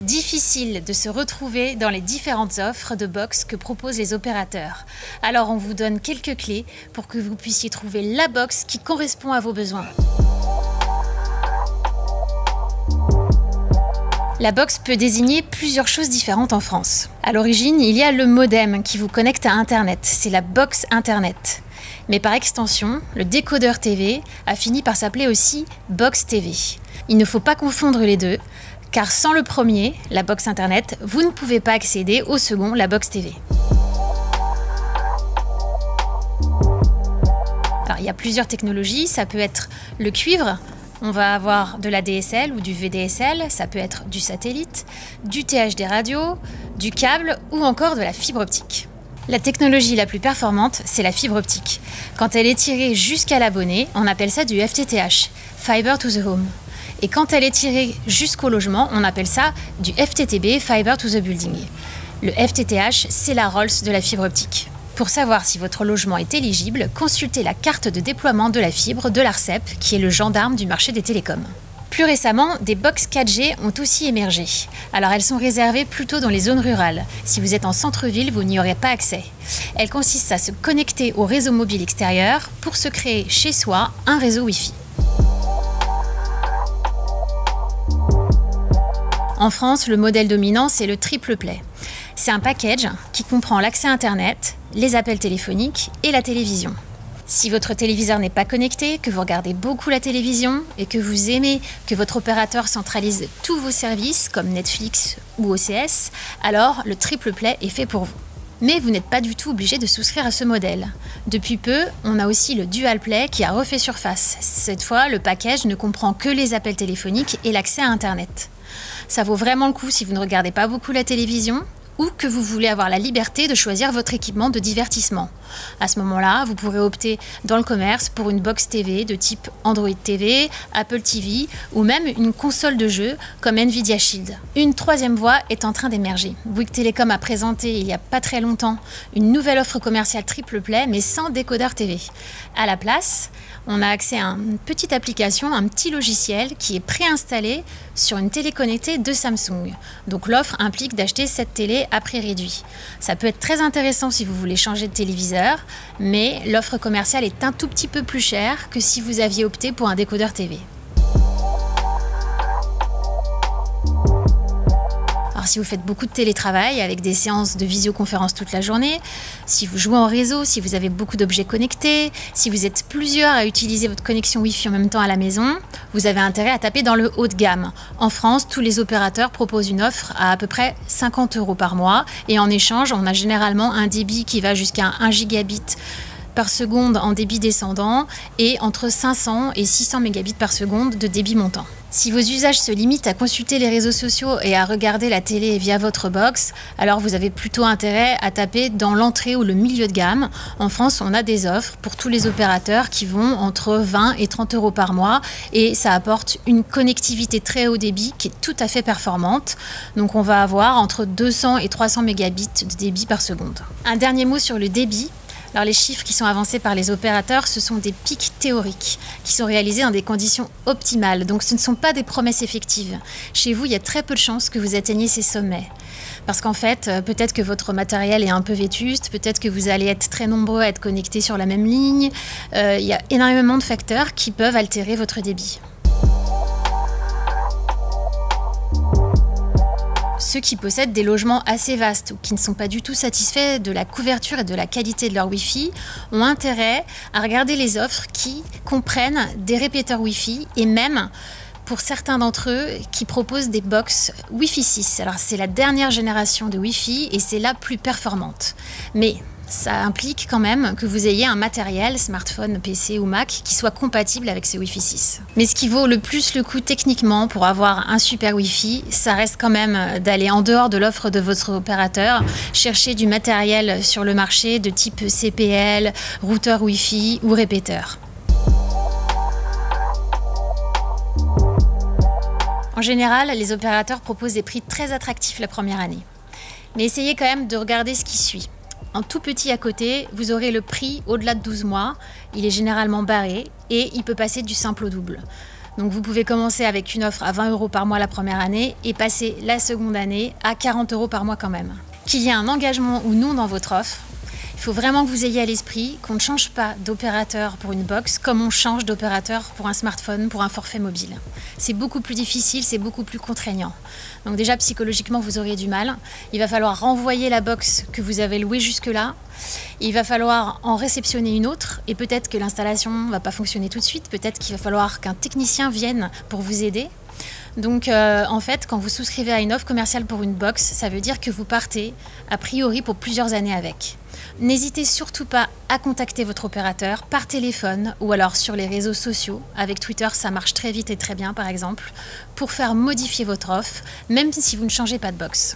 Difficile de se retrouver dans les différentes offres de box que proposent les opérateurs. Alors on vous donne quelques clés pour que vous puissiez trouver la box qui correspond à vos besoins. La box peut désigner plusieurs choses différentes en France. À l'origine, il y a le modem qui vous connecte à Internet. C'est la box Internet. Mais par extension, le décodeur TV a fini par s'appeler aussi box TV. Il ne faut pas confondre les deux, car sans le premier, la box Internet, vous ne pouvez pas accéder au second, la box TV. Alors, il y a plusieurs technologies, ça peut être le cuivre. On va avoir de la DSL ou du VDSL, ça peut être du satellite, du THD radio, du câble ou encore de la fibre optique. La technologie la plus performante, c'est la fibre optique. Quand elle est tirée jusqu'à l'abonné, on appelle ça du FTTH, Fiber to the Home. Et quand elle est tirée jusqu'au logement, on appelle ça du FTTB, Fiber to the Building. Le FTTH, c'est la Rolls de la fibre optique. Pour savoir si votre logement est éligible, consultez la carte de déploiement de la fibre de l'ARCEP, qui est le gendarme du marché des télécoms. Plus récemment, des box 4G ont aussi émergé. Alors elles sont réservées plutôt dans les zones rurales. Si vous êtes en centre-ville, vous n'y aurez pas accès. Elles consistent à se connecter au réseau mobile extérieur pour se créer chez soi un réseau Wi-Fi. En France, le modèle dominant, c'est le triple play. C'est un package qui comprend l'accès Internet, les appels téléphoniques et la télévision. Si votre téléviseur n'est pas connecté, que vous regardez beaucoup la télévision et que vous aimez que votre opérateur centralise tous vos services comme Netflix ou OCS, alors le triple play est fait pour vous. Mais vous n'êtes pas du tout obligé de souscrire à ce modèle. Depuis peu, on a aussi le dual play qui a refait surface. Cette fois, le package ne comprend que les appels téléphoniques et l'accès à Internet. Ça vaut vraiment le coup si vous ne regardez pas beaucoup la télévision ou que vous voulez avoir la liberté de choisir votre équipement de divertissement. À ce moment-là, vous pourrez opter dans le commerce pour une box TV de type Android TV, Apple TV ou même une console de jeu comme Nvidia Shield. Une troisième voie est en train d'émerger. Bouygues Telecom a présenté il n'y a pas très longtemps une nouvelle offre commerciale triple play mais sans décodeur TV. À la place, on a accès à une petite application, un petit logiciel qui est préinstallé sur une télé connectée de Samsung. Donc l'offre implique d'acheter cette télé à prix réduit. Ça peut être très intéressant si vous voulez changer de téléviseur, mais l'offre commerciale est un tout petit peu plus chère que si vous aviez opté pour un décodeur TV. Alors, si vous faites beaucoup de télétravail avec des séances de visioconférence toute la journée, si vous jouez en réseau, si vous avez beaucoup d'objets connectés, si vous êtes plusieurs à utiliser votre connexion Wi-Fi en même temps à la maison, vous avez intérêt à taper dans le haut de gamme. En France, tous les opérateurs proposent une offre à peu près 50 € par mois et en échange, on a généralement un débit qui va jusqu'à 1 gigabit par seconde en débit descendant et entre 500 et 600 mégabits par seconde de débit montant. Si vos usages se limitent à consulter les réseaux sociaux et à regarder la télé via votre box, alors vous avez plutôt intérêt à taper dans l'entrée ou le milieu de gamme. En France, on a des offres pour tous les opérateurs qui vont entre 20 et 30 € par mois et ça apporte une connectivité très haut débit qui est tout à fait performante. Donc on va avoir entre 200 et 300 mégabits de débit par seconde. Un dernier mot sur le débit. Alors les chiffres qui sont avancés par les opérateurs, ce sont des pics théoriques qui sont réalisés dans des conditions optimales. Donc ce ne sont pas des promesses effectives. Chez vous, il y a très peu de chances que vous atteigniez ces sommets. Parce qu'en fait, peut-être que votre matériel est un peu vétuste, peut-être que vous allez être très nombreux à être connectés sur la même ligne. Il y a énormément de facteurs qui peuvent altérer votre débit. Ceux qui possèdent des logements assez vastes ou qui ne sont pas du tout satisfaits de la couverture et de la qualité de leur Wi-Fi ont intérêt à regarder les offres qui comprennent des répéteurs Wi-Fi et même pour certains d'entre eux qui proposent des box Wi-Fi 6. Alors c'est la dernière génération de Wi-Fi et c'est la plus performante. Mais ça implique quand même que vous ayez un matériel, smartphone, PC ou Mac, qui soit compatible avec ce Wi-Fi 6. Mais ce qui vaut le plus le coup techniquement pour avoir un super Wi-Fi, ça reste quand même d'aller en dehors de l'offre de votre opérateur, chercher du matériel sur le marché de type CPL, routeur Wi-Fi ou répéteur. En général, les opérateurs proposent des prix très attractifs la première année. Mais essayez quand même de regarder ce qui suit. En tout petit à côté, vous aurez le prix au-delà de 12 mois. Il est généralement barré et il peut passer du simple au double. Donc vous pouvez commencer avec une offre à 20 € par mois la première année et passer la seconde année à 40 € par mois quand même. Qu'il y ait un engagement ou non dans votre offre, il faut vraiment que vous ayez à l'esprit qu'on ne change pas d'opérateur pour une box comme on change d'opérateur pour un smartphone, pour un forfait mobile. C'est beaucoup plus difficile, c'est beaucoup plus contraignant. Donc déjà psychologiquement vous auriez du mal. Il va falloir renvoyer la box que vous avez louée jusque-là. Il va falloir en réceptionner une autre et peut-être que l'installation ne va pas fonctionner tout de suite. Peut-être qu'il va falloir qu'un technicien vienne pour vous aider. Donc en fait, quand vous souscrivez à une offre commerciale pour une box, ça veut dire que vous partez a priori pour plusieurs années avec. N'hésitez surtout pas à contacter votre opérateur par téléphone ou alors sur les réseaux sociaux. Avec Twitter, ça marche très vite et très bien par exemple, pour faire modifier votre offre, même si vous ne changez pas de box.